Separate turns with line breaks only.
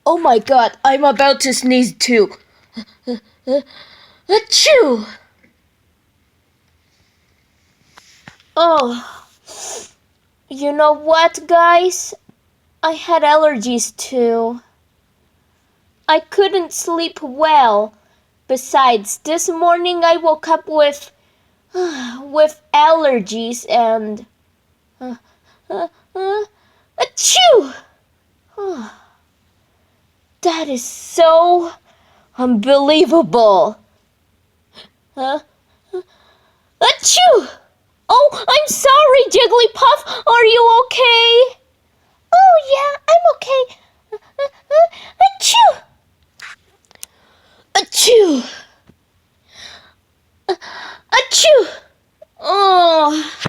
Oh my god, I'm about to sneeze too. Achoo! Oh, you know what, guys? I had allergies too. I couldn't sleep well. Besides, this morning I woke up with allergies and achoo! That is so unbelievable. Achoo! Oh, I'm sorry, Jigglypuff. Are you okay? Oh, yeah, I'm okay. Achoo! Achoo! Achoo! Oh.